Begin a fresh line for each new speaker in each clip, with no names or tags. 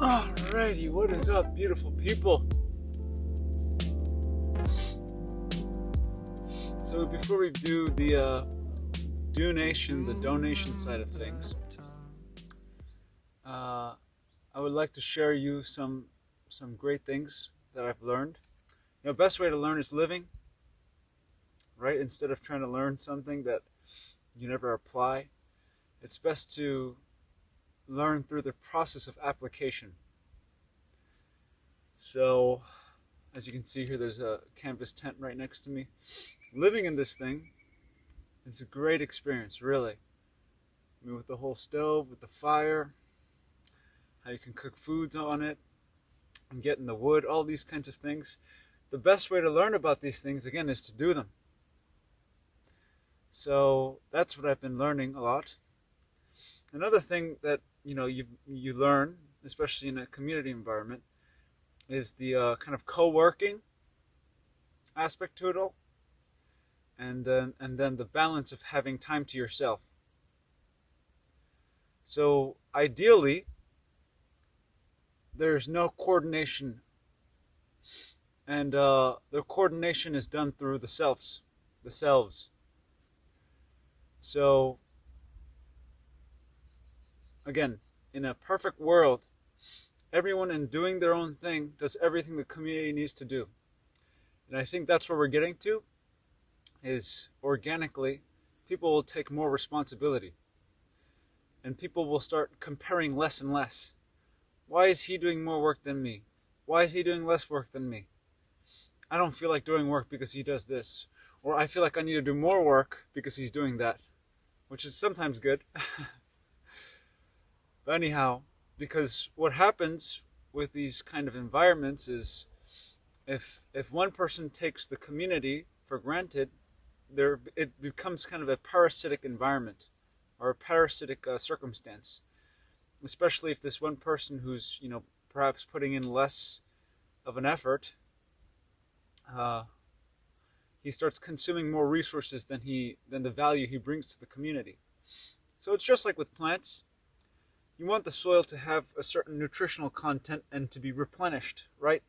Alrighty, what is up, beautiful people? So before we do the donation side of things, I would like to share you some great things that I've learned. Best way to learn is living, right? Instead of trying to learn something that you never apply, it's best to learn through the process of application. So, as you can see here, there's a canvas tent right next to me. Living in this thing is a great experience, really. I mean, with the whole stove, with the fire, how you can cook foods on it, and getting the wood, all these kinds of things. The best way to learn about these things, again, is to do them. So that's what I've been learning a lot. Another thing that you learn, especially in a community environment, is the kind of co-working aspect to it all, and then the balance of having time to yourself. So ideally, there's no coordination, and the coordination is done through the selves. So again, in a perfect world, everyone in doing their own thing does everything the community needs to do. And I think that's where we're getting to, is organically, people will take more responsibility. And people will start comparing less and less. Why is he doing more work than me? Why is he doing less work than me? I don't feel like doing work because he does this. Or I feel like I need to do more work because he's doing that. Which is sometimes good. But anyhow, because what happens with these kind of environments is if one person takes the community for granted, it becomes kind of a parasitic environment or a parasitic circumstance. Especially if this one person who's perhaps putting in less of an effort, he starts consuming more resources than the value he brings to the community. So it's just like with plants. You want the soil to have a certain nutritional content and to be replenished, right?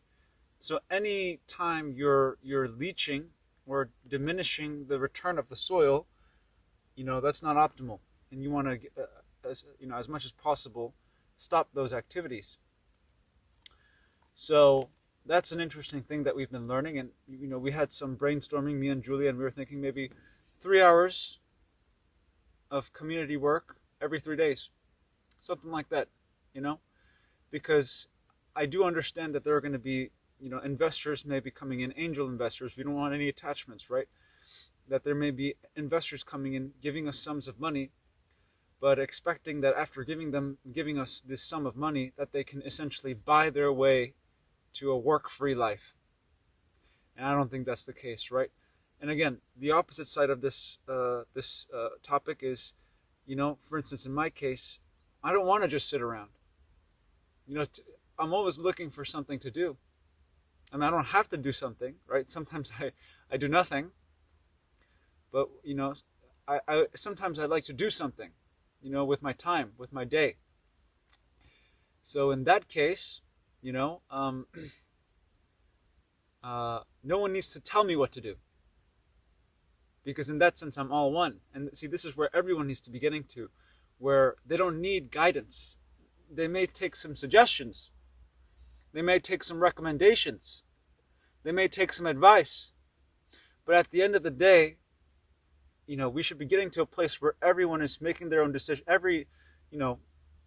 So any time you're leaching or diminishing the return of the soil, that's not optimal. And you want to, as much as possible, stop those activities. So that's an interesting thing that we've been learning. And we had some brainstorming, me and Julia, and we were thinking maybe 3 hours of community work every 3 days. Something like that, because I do understand that there are going to be, investors may be coming in, angel investors. We don't want any attachments, right? That there may be investors coming in, giving us sums of money, but expecting that after giving us this sum of money, that they can essentially buy their way to a work-free life. And I don't think that's the case, right? And again, the opposite side of this topic is, for instance, in my case, I don't want to just sit around. I'm always looking for something to do. I mean, I don't have to do something, right? Sometimes I do nothing. But, I sometimes I'd like to do something, with my time, with my day. So in that case, no one needs to tell me what to do. Because in that sense, I'm all one. And see, this is where everyone needs to be getting to, where they don't need guidance. They may take some suggestions. They may take some recommendations. They may take some advice. But at the end of the day, we should be getting to a place where everyone is making their own decision. Every,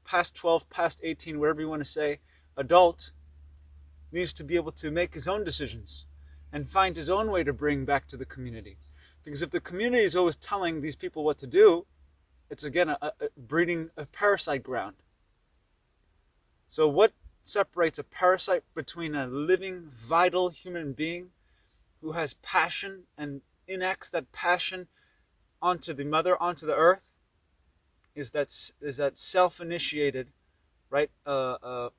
past 12, past 18, whatever you want to say, adult needs to be able to make his own decisions and find his own way to bring back to the community. Because if the community is always telling these people what to do, it's again breeding a parasite ground. So what separates a parasite between a living, vital human being who has passion and enacts that passion onto the mother, onto the earth, is that self-initiated, right,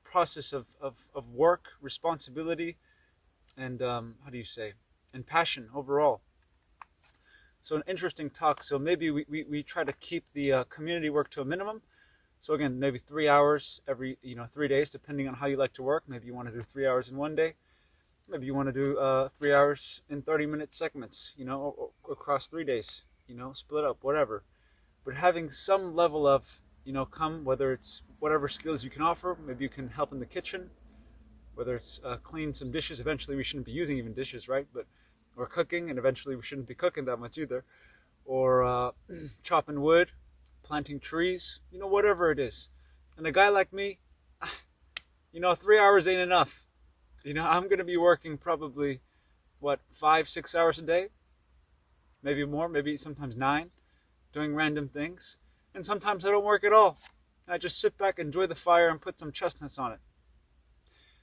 process of work, responsibility, and and passion overall. So an interesting talk. So maybe we try to keep the community work to a minimum, So again, maybe 3 hours every 3 days, depending on how you like to work. Maybe you want to do 3 hours in one day. Maybe you want to do 3 hours in 30-minute segments, across 3 days, split up, whatever. But having some level of, whether it's whatever skills you can offer. Maybe you can help in the kitchen, whether it's clean some dishes. Eventually we shouldn't be using even dishes, right? Or cooking, and eventually we shouldn't be cooking that much either. Or chopping wood, planting trees, whatever it is. And a guy like me, 3 hours ain't enough. I'm going to be working probably, 5-6 hours a day? Maybe more, maybe sometimes 9, doing random things. And sometimes I don't work at all. I just sit back, enjoy the fire, and put some chestnuts on it.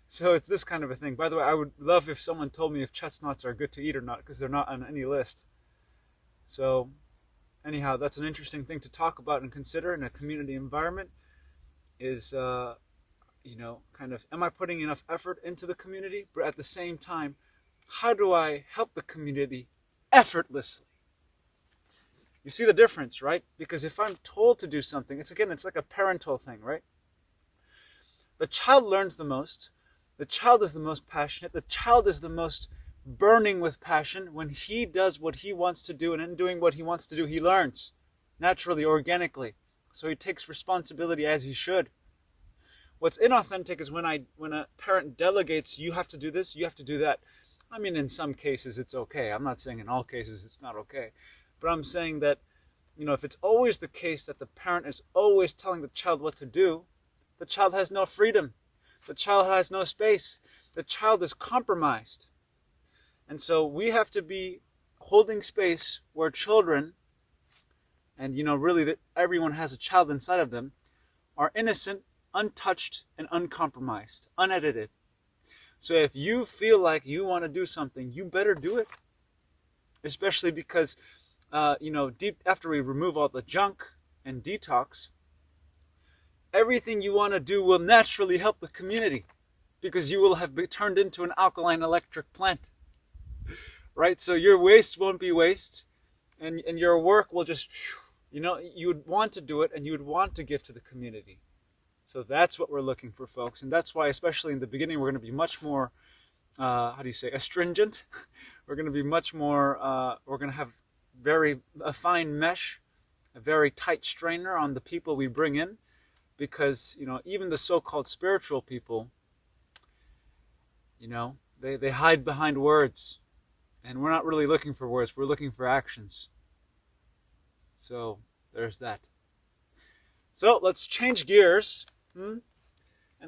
So it's this kind of a thing. By the way, I would love if someone told me if chestnuts are good to eat or not, because they're not on any list. So anyhow, that's an interesting thing to talk about and consider in a community environment is, am I putting enough effort into the community? But at the same time, how do I help the community effortlessly? You see the difference, right? Because if I'm told to do something, it's like a parental thing, right? The child learns the most. The child is the most passionate. The child is the most burning with passion when he does what he wants to do, and in doing what he wants to do, he learns naturally, organically. So he takes responsibility as he should. What's inauthentic is when a parent delegates, you have to do this, you have to do that. I mean, in some cases it's okay. I'm not saying in all cases it's not okay. But I'm saying that, if it's always the case that the parent is always telling the child what to do, the child has no freedom. The child has no space. The child is compromised. And so we have to be holding space where children, and really that everyone has a child inside of them, are innocent, untouched, and uncompromised, unedited. So if you feel like you want to do something, you better do it. Especially because, deep after we remove all the junk and detox, everything you want to do will naturally help the community, because you will have been turned into an alkaline electric plant. Right? So your waste won't be waste, and your work will just, you would want to do it, and you would want to give to the community. So that's what we're looking for, folks. And that's why, especially in the beginning, we're going to be much more, astringent. We're going to be much more, we're going to have a fine mesh, a very tight strainer on the people we bring in. Because, even the so-called spiritual people, they hide behind words. And we're not really looking for words. We're looking for actions. So there's that. So let's change gears. And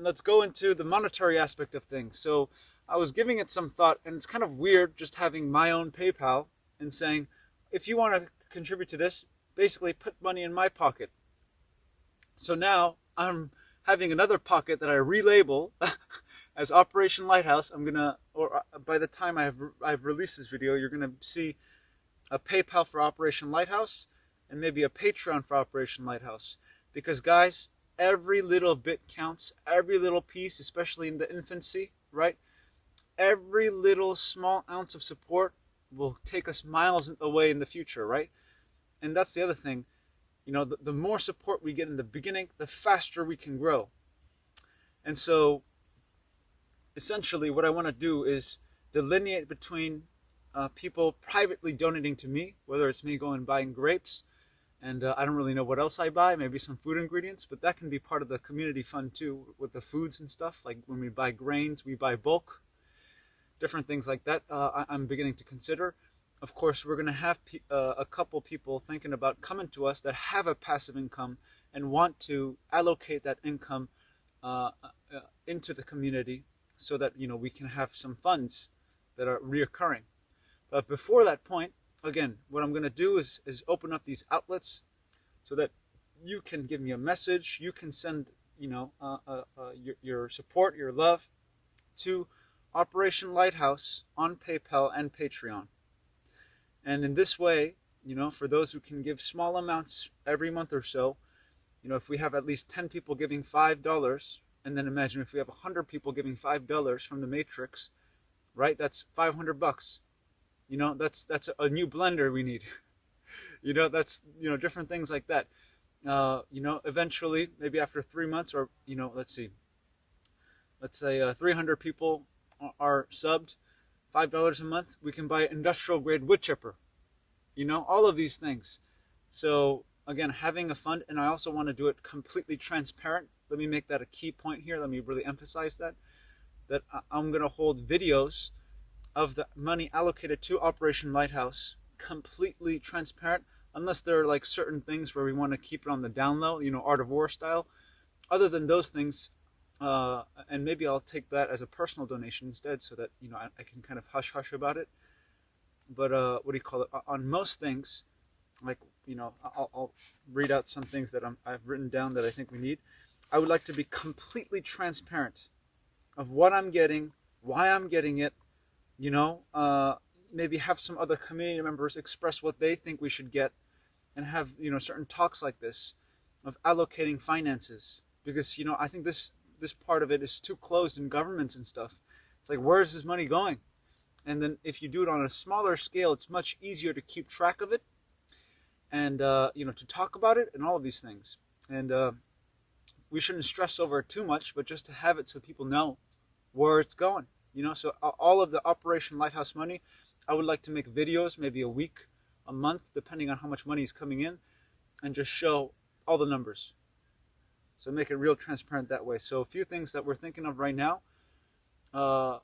let's go into the monetary aspect of things. So I was giving it some thought, and it's kind of weird just having my own PayPal and saying, if you want to contribute to this, basically put money in my pocket. So now I'm having another pocket that I relabel as Operation Lighthouse. By the time I've released this video, you're gonna see a PayPal for Operation Lighthouse and maybe a Patreon for Operation Lighthouse. Because guys, every little bit counts, every little piece, especially in the infancy, right? Every little small ounce of support will take us miles away in the future, right? And that's the other thing. The more support we get in the beginning, the faster we can grow. And so, essentially, what I want to do is delineate between people privately donating to me, whether it's me going and buying grapes, and I don't really know what else I buy, maybe some food ingredients, but that can be part of the community fund too, with the foods and stuff. Like when we buy grains, we buy bulk, different things like that. I'm beginning to consider. Of course, we're going to have a couple people thinking about coming to us that have a passive income and want to allocate that income into the community so that, we can have some funds that are reoccurring. But before that point, again, what I'm going to do is open up these outlets so that you can give me a message. You can send, your support, your love to Operation Lighthouse on PayPal and Patreon. And in this way, for those who can give small amounts every month or so, if we have at least 10 people giving $5, and then imagine if we have 100 people giving $5 from the Matrix, right? That's $500. That's a new blender we need. That's, different things like that. Eventually, maybe after 3 months, or let's say 300 people are subbed, $5 a month, we can buy an industrial grade wood chipper. All of these things. So again, having a fund, and I also want to do it completely transparent. Let me make that a key point here. Let me really emphasize that I'm going to hold videos of the money allocated to Operation Lighthouse completely transparent, unless there are like certain things where we want to keep it on the down low, Art of War style. Other than those things, and maybe I'll take that as a personal donation instead, so that I can kind of hush hush about it. But what do you call it? On most things, like I'll read out some things that I've written down that I think we need. I would like to be completely transparent of what I'm getting, why I'm getting it. Maybe have some other community members express what they think we should get, and have certain talks like this of allocating finances, because I think this part of it is too closed in governments and stuff. It's like, where is this money going? And then if you do it on a smaller scale, it's much easier to keep track of it, and to talk about it and all of these things. And we shouldn't stress over it too much, but just to have it so people know where it's going. So all of the Operation Lighthouse money, I would like to make videos, maybe a week, a month, depending on how much money is coming in, and just show all the numbers. So make it real transparent that way. So a few things that we're thinking of right now, kind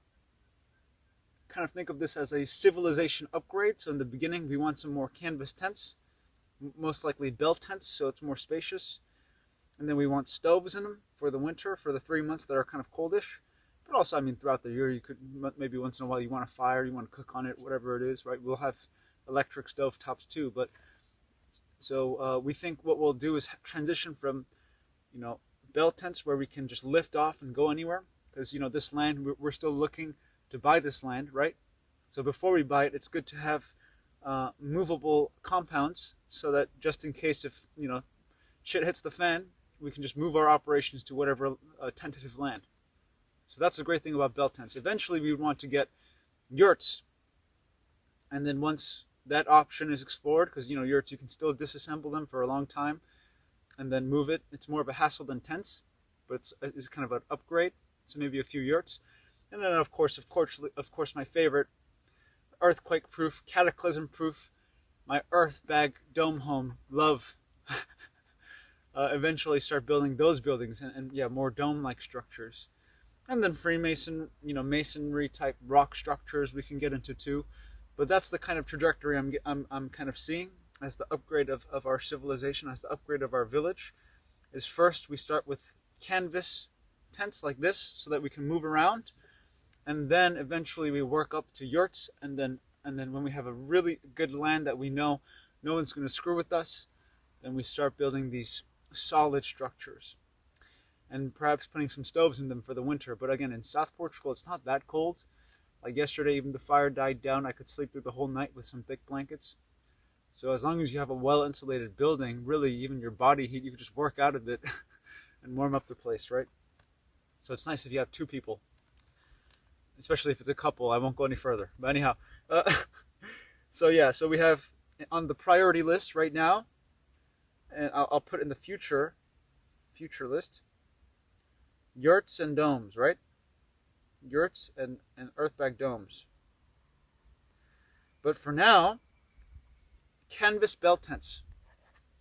of think of this as a civilization upgrade. So in the beginning, we want some more canvas tents, most likely bell tents, so it's more spacious. And then we want stoves in them for the winter, for the 3 months that are kind of coldish. But also, throughout the year, you could, maybe once in a while, you want a fire, you want to cook on it, whatever it is, right? We'll have electric stove tops too. But so we think what we'll do is transition from, bell tents where we can just lift off and go anywhere. Because, this land, we're still looking to buy this land, right? So before we buy it, it's good to have movable compounds, so that just in case if, shit hits the fan, we can just move our operations to whatever tentative land. So that's the great thing about bell tents. Eventually, we would want to get yurts. And then once that option is explored, because, yurts, you can still disassemble them for a long time and then move it. It's more of a hassle than tents, but it's kind of an upgrade. So maybe a few yurts. And then, of course, my favorite, earthquake-proof, cataclysm-proof, my earth bag dome home. Love. Eventually start building those buildings and more dome-like structures. And then Freemason, masonry type rock structures we can get into too. But that's the kind of trajectory I'm kind of seeing as the upgrade of our civilization, as the upgrade of our village. Is first we start with canvas tents like this so that we can move around. And then eventually we work up to yurts. And then when we have a really good land that we know no one's going to screw with us, then we start building these solid structures. And perhaps putting some stoves in them for the winter. But again, in South Portugal, it's not that cold. Like yesterday, even the fire died down. I could sleep through the whole night with some thick blankets. So as long as you have a well-insulated building, really, even your body heat, you can just work out of it and warm up the place, right? So it's nice if you have two people. Especially if it's a couple. I won't go any further. But anyhow. So we have on the priority list right now, and I'll put in the future list, yurts and domes, right? Yurts and earthbag domes. But for now, canvas bell tents.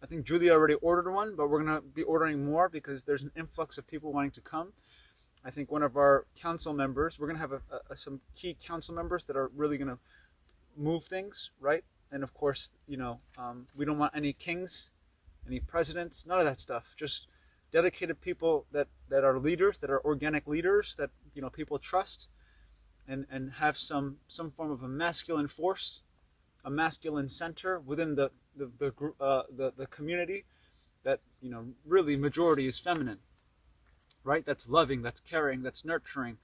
I think Julia already ordered one, but we're going to be ordering more because there's an influx of people wanting to come. I think one of our council members, we're going to have some key council members that are really going to move things, right? And of course, we don't want any kings, any presidents, none of that stuff. Just dedicated people that are leaders, that are organic leaders, that people trust, and have some form of a masculine force, a masculine center within the community that really majority is feminine, right? That's loving, that's caring, that's nurturing,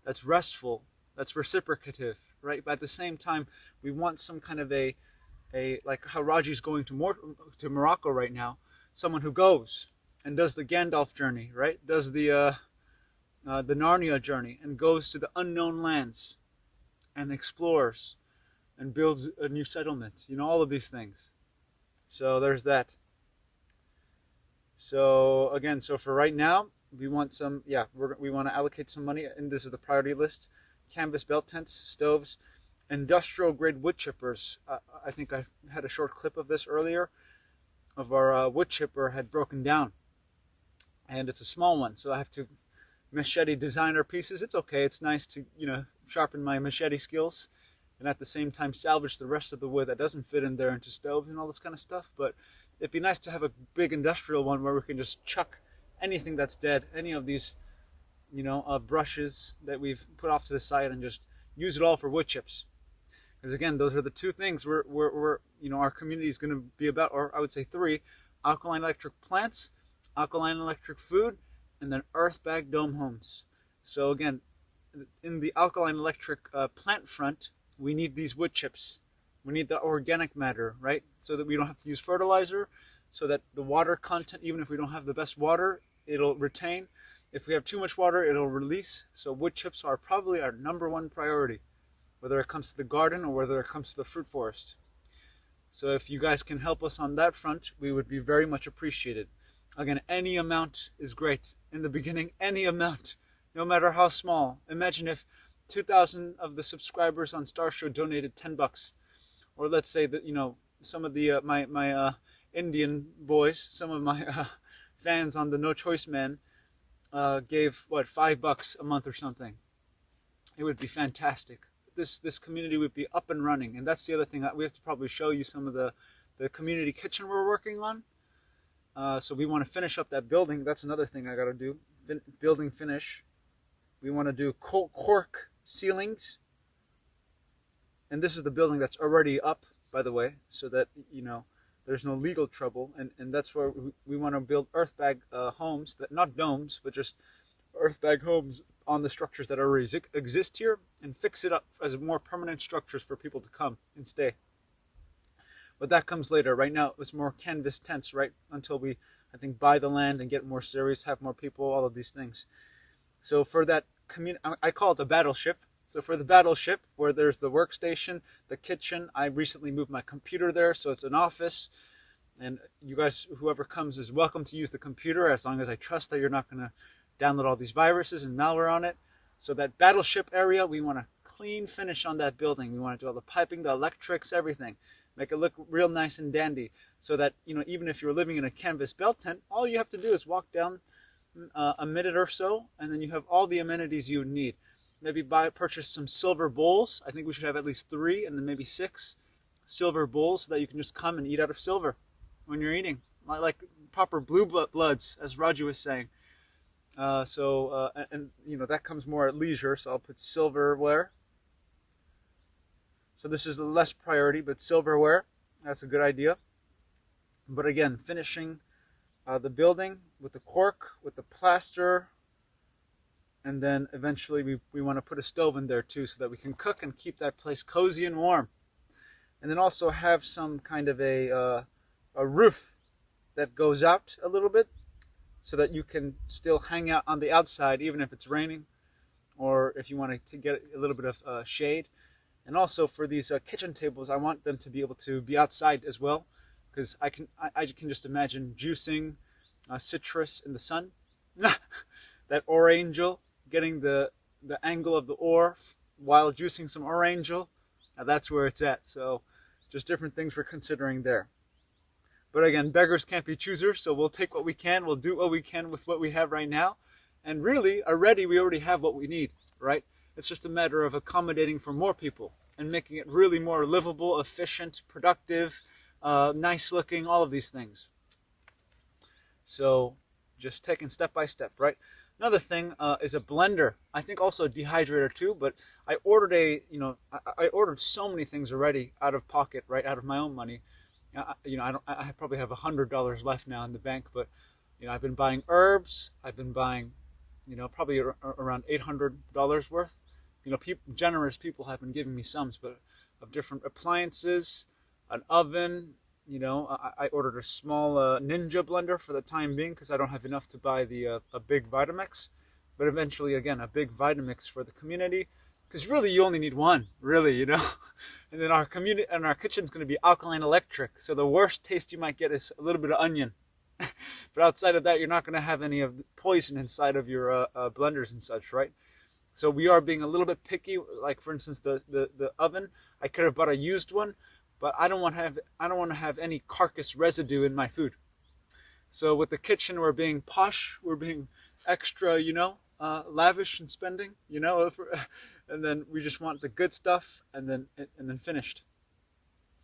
that's restful, that's reciprocative, right? But at the same time, we want some kind of a like how Raji's going to Morocco right now, someone who goes and does the Gandalf journey, right? Does the Narnia journey and goes to the unknown lands and explores and builds a new settlement. All of these things. So there's that. So again, so for right now, we want some, we want to allocate some money, and this is the priority list: canvas belt tents, stoves, industrial grade wood chippers. I think I had a short clip of this earlier, of our wood chipper had broken down, and it's a small one, so I have to machete designer pieces. It's okay. It's nice to, sharpen my machete skills, and at the same time salvage the rest of the wood that doesn't fit in there into stoves and all this kind of stuff. But it'd be nice to have a big industrial one where we can just chuck anything that's dead, any of these, brushes that we've put off to the side, and just use it all for wood chips. Because again, those are the two things we're our community is going to be about, or I would say three: alkaline electric plants, alkaline electric food, and then earth bag dome homes. So again, in the alkaline electric plant front, we need these wood chips. We need the organic matter, right? So that we don't have to use fertilizer, so that the water content, even if we don't have the best water, it'll retain. If we have too much water, it'll release. So wood chips are probably our number one priority, whether it comes to the garden or whether it comes to the fruit forest. So if you guys can help us on that front, we would be very much appreciated. Again, any amount is great. In the beginning, any amount, no matter how small. Imagine if 2,000 of the subscribers on Star Show donated $10, or let's say that some of the my Indian boys, some of my fans on the No Choice Man gave $5 a month or something. It would be fantastic. This community would be up and running. And that's the other thing. We have to probably show you some of the community kitchen we're working on. So we want to finish up that building. That's another thing I got to do. Building finish. We want to do cork ceilings. And this is the building that's already up, by the way, so that, there's no legal trouble. And that's where we want to build earth bag homes, that not domes, but just earth bag homes on the structures that already exist here, and fix it up as more permanent structures for people to come and stay. But that comes later. Right now, it's more canvas tents, right? Until we, I think, buy the land and get more serious, have more people, all of these things. So for that community, I call it a battleship. So for the battleship, where there's the workstation, the kitchen, I recently moved my computer there, so it's an office. And you guys, whoever comes, is welcome to use the computer, as long as I trust that you're not going to download all these viruses and malware on it. So that battleship area, we want a clean finish on that building. We want to do all the piping, the electrics, everything. Make it look real nice and dandy, so that, even if you're living in a canvas belt tent, all you have to do is walk down a minute or so, and then you have all the amenities you need. Maybe purchase some silver bowls. I think we should have at least 3, and then maybe 6 silver bowls, so that you can just come and eat out of silver when you're eating, like proper blue bloods, as Raju was saying. That comes more at leisure, so I'll put silverware. So this is the less priority, but silverware, that's a good idea. But again, finishing the building with the cork, with the plaster, and then eventually we want to put a stove in there too, so that we can cook and keep that place cozy and warm. And then also have some kind of a roof that goes out a little bit, so that you can still hang out on the outside even if it's raining, or if you want to get a little bit of shade. And also for these kitchen tables, I want them to be able to be outside as well, because I can just imagine juicing citrus in the sun. That Orangel, getting the angle of the ore while juicing some Orangel. Now that's where it's at. So just different things we're considering there. But again, beggars can't be choosers, so we'll take what we can. We'll do what we can with what we have right now. And really, we already have what we need, right? It's just a matter of accommodating for more people and making it really more livable, efficient, productive, nice looking, all of these things. So just taking step by step, right? Another thing is a blender. I think also a dehydrator too, but I ordered I ordered so many things already out of pocket, right? Out of my own money. I probably have $100 left now in the bank, but I've been buying herbs. I've been buying, probably around $800 worth. Generous people have been giving me sums, but of different appliances, an oven. I ordered a small Ninja blender for the time being, because I don't have enough to buy a big Vitamix. But eventually, again, a big Vitamix for the community, because really you only need one, really, And then our kitchen's going to be alkaline electric, so the worst taste you might get is a little bit of onion. But outside of that, you're not going to have any of the poison inside of your blenders and such, right? So we are being a little bit picky. Like for instance, the oven, I could have bought a used one, but I don't want to have any carcass residue in my food. So with the kitchen, we're being posh, we're being extra, lavish in spending, and then we just want the good stuff, and then finished,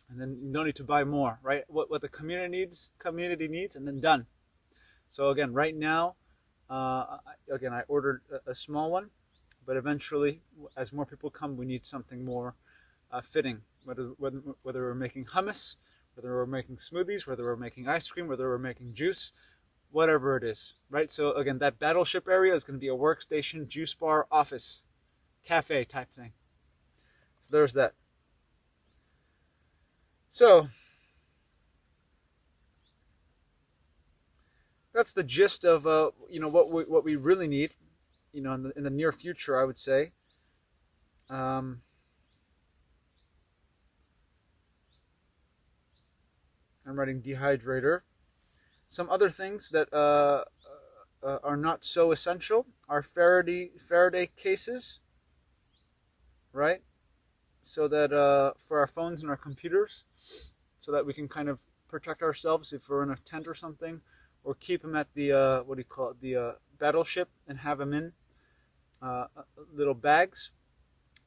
and then you don't need to buy more, right? What the community needs, and then done. So again, right now, I ordered a small one, but eventually, as more people come, we need something more fitting. Whether we're making hummus, whether we're making smoothies, whether we're making ice cream, whether we're making juice, whatever it is, right? So again, that battleship area is going to be a workstation, juice bar, office, cafe type thing. So there's that. So that's the gist of what we really need, in the near future, I would say. I'm writing dehydrator. Some other things that are not so essential are Faraday cases, right? So that for our phones and our computers, so that we can kind of protect ourselves if we're in a tent or something, or keep them at the the battleship and have them in little bags,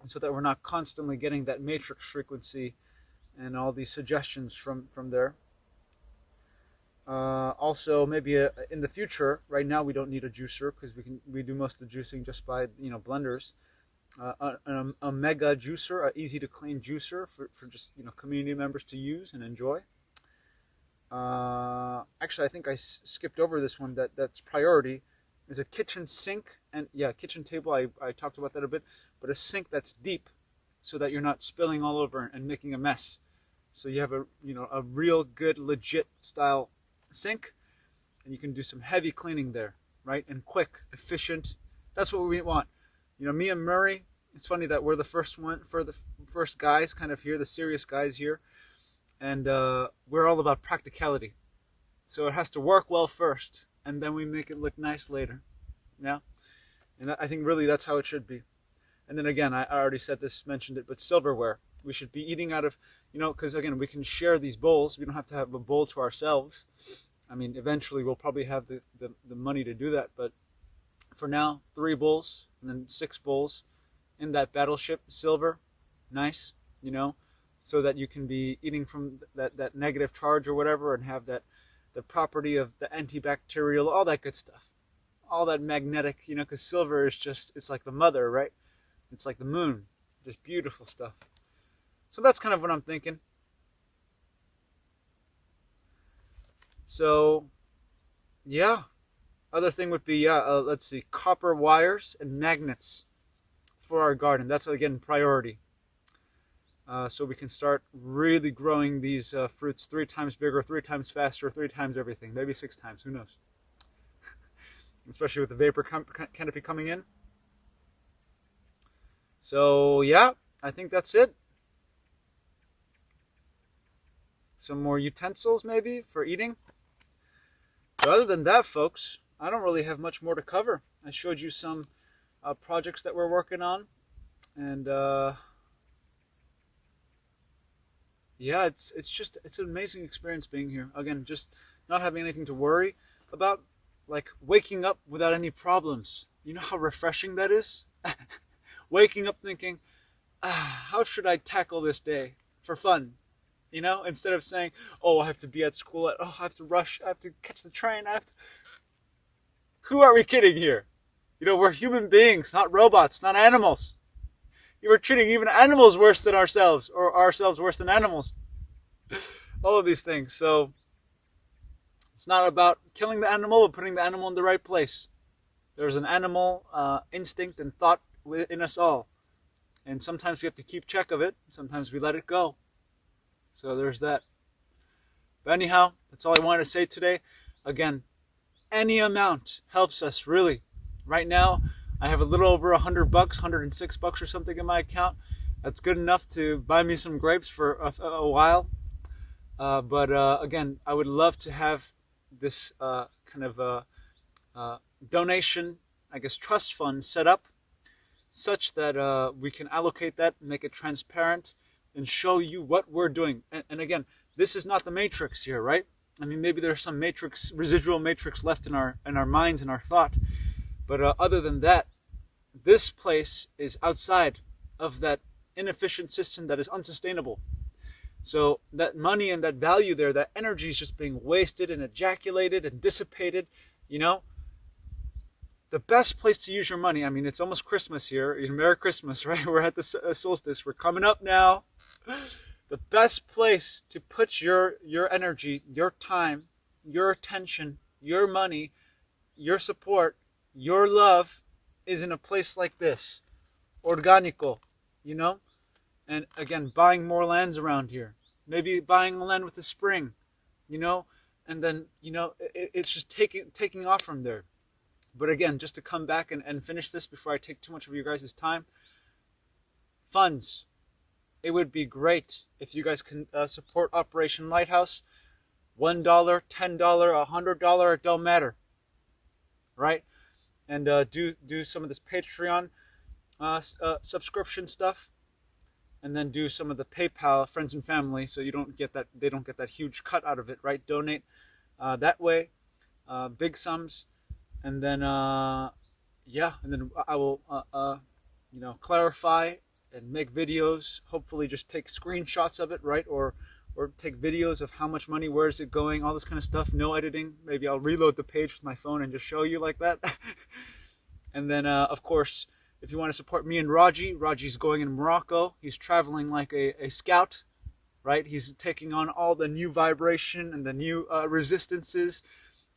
so that we're not constantly getting that matrix frequency and all these suggestions from there. Also, maybe in the future, right now we don't need a juicer because we do most of the juicing just by blenders. A mega juicer, an easy to clean juicer for just community members to use and enjoy. Actually, I think I skipped over this one. That's priority is a kitchen sink, and kitchen table. I talked about that a bit, but a sink that's deep, so that you're not spilling all over and making a mess. So you have a real good legit style sink, and you can do some heavy cleaning there, right? And quick, efficient. That's what we want. Me and Murray, it's funny that we're the first guys kind of here, the serious guys here, and we're all about practicality. So it has to work well first, and then we make it look nice later. Yeah, and I think really that's how it should be. And then again, I already mentioned it, but silverware. We should be eating out of, because again, we can share these bowls. We don't have to have a bowl to ourselves. I mean, eventually we'll probably have the money to do that. But for now, 3 bowls and then 6 bowls in that battleship, silver, nice, so that you can be eating from that negative charge or whatever, and have the property of the antibacterial, all that good stuff. All that magnetic, because silver is it's like the mother, right? It's like the moon, just beautiful stuff. So that's kind of what I'm thinking. So, yeah. Other thing would be, let's see, copper wires and magnets for our garden. That's, again, priority. So we can start really growing these fruits 3 times bigger, 3 times faster, 3 times everything. Maybe 6 times, who knows? Especially with the vapor canopy coming in. So, yeah, I think that's it. Some more utensils maybe for eating. But other than that, folks, I don't really have much more to cover. I showed you some projects that we're working on, and it's an amazing experience being here. Again, just not having anything to worry about, like waking up without any problems. You know how refreshing that is? Waking up thinking, how should I tackle this day for fun? Instead of saying, I have to be at school, I have to rush, I have to catch the train, Who are we kidding here? We're human beings, not robots, not animals. We're treating even animals worse than ourselves, or ourselves worse than animals. All of these things. So, it's not about killing the animal, but putting the animal in the right place. There's an animal instinct and thought within us all. And sometimes we have to keep check of it. Sometimes we let it go. So there's that. But anyhow, that's all I wanted to say today. Again, any amount helps us, really. Right now, I have a little over $100, $106 or something in my account. That's good enough to buy me some grapes for a while. But again, I would love to have this kind of donation, I guess, trust fund set up such that we can allocate that, make it transparent, and show you what we're doing. And again, this is not the matrix here, right? I mean, maybe there's some matrix, residual matrix left in our minds and our thought, but other than that, this place is outside of that inefficient system that is unsustainable. So that money and that value there, that energy is just being wasted and ejaculated and dissipated, you know. The best place to use your money, I mean, it's almost Christmas here. Merry Christmas, right? We're at the solstice. We're coming up now. The best place to put your energy, your time, your attention, your money, your support, your love is in a place like this. Orgánico, you know? And again, buying more lands around here. Maybe buying a land with a spring, you know? And then, you know, it's just taking off from there. But again, just to come back and finish this before I take too much of you guys' time. Funds. It would be great if you guys can support Operation Lighthouse. $1, $10, $100, it don't matter. Right? And do some of this Patreon subscription stuff. And then do some of the PayPal, friends and family, so you don't get that, they don't get that huge cut out of it, right? Donate that way, big sums. And then, yeah, and then I will, you know, clarify and make videos, hopefully just take screenshots of it, right? Or take videos of how much money, where is it going, all this kind of stuff, no editing. Maybe I'll reload the page with my phone and just show you like that. And then, of course, if you want to support me and Raji's going in Morocco. He's traveling like a scout, right? He's taking on all the new vibration and the new resistances.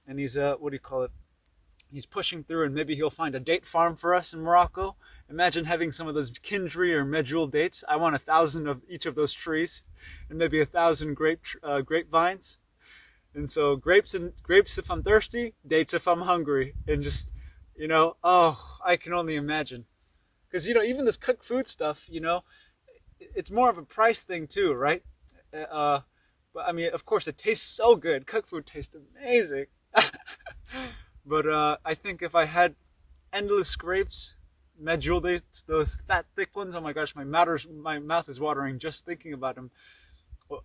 And he's, what do you call it? He's pushing through, and maybe he'll find a date farm for us in Morocco. Imagine having some of those Kindri or Medjool dates. I want 1,000 of each of those trees, and maybe 1,000 grapevines. And so grapes if I'm thirsty, dates if I'm hungry, and just, you know, oh, I can only imagine. Because, you know, even this cooked food stuff, you know, it's more of a price thing too, right? But I mean, of course, it tastes so good. Cooked food tastes amazing. But I think if I had endless grapes, Medjool dates, those fat, thick ones, oh my gosh, my mouth is watering just thinking about them.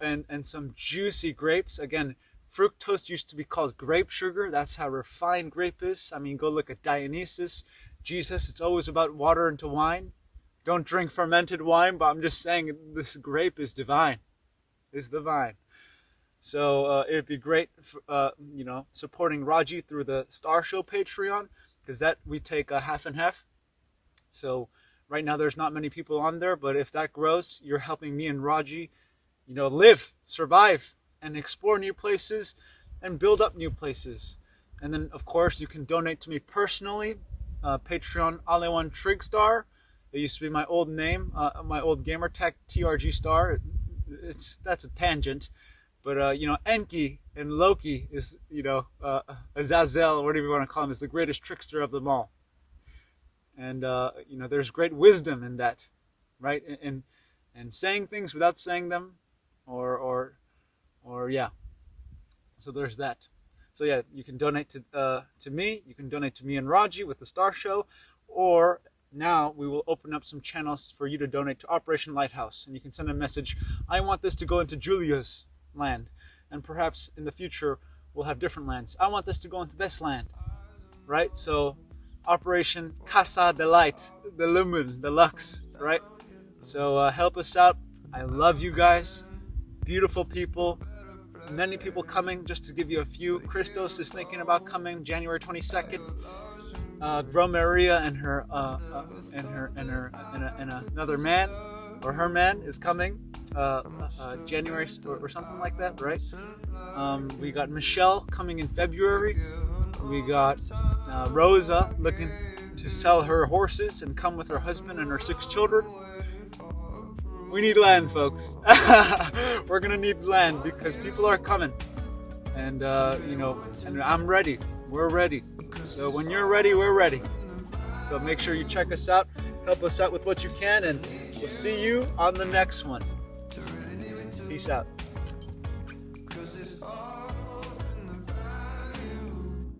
And some juicy grapes. Again, fructose used to be called grape sugar. That's how refined grape is. I mean, go look at Dionysus, Jesus. It's always about water into wine. Don't drink fermented wine, but I'm just saying this grape is divine. It's divine. So it'd be great, you know, supporting Raji through the Star Show Patreon, because that we take half and half. So right now there's not many people on there, but if that grows, you're helping me and Raji, you know, live, survive, and explore new places and build up new places. And then, of course, you can donate to me personally. Patreon alleone Trigstar. It used to be my old name, my old gamertag TRG Star. That's a tangent. But, you know, Enki and Loki is, you know, Azazel, or whatever you want to call him, is the greatest trickster of them all. And, you know, there's great wisdom in that, right? And saying things without saying them, or yeah. So there's that. So yeah, you can donate to me. You can donate to me and Raji with the Star Show, or now we will open up some channels for you to donate to Operation Lighthouse, and you can send a message. I want this to go into Julia's land, and perhaps in the future we'll have different lands. I want this to go into this land, right? So Operation Casa de Light, the Lumen, the Lux, right? So help us out. I love you guys, beautiful people. Many people coming. Just to give you a few, Christos is thinking about coming January 22nd. Bro Maria and another man, or her man, is coming January or something like that, right? We got Michelle coming in February. We got Rosa looking to sell her horses and come with her husband and her 6 children. We need land, folks. We're gonna need land because people are coming, and you know, and I'm ready. We're ready. So when you're ready, we're ready. So make sure you check us out, help us out with what you can, and we'll see you on the next one. Peace out.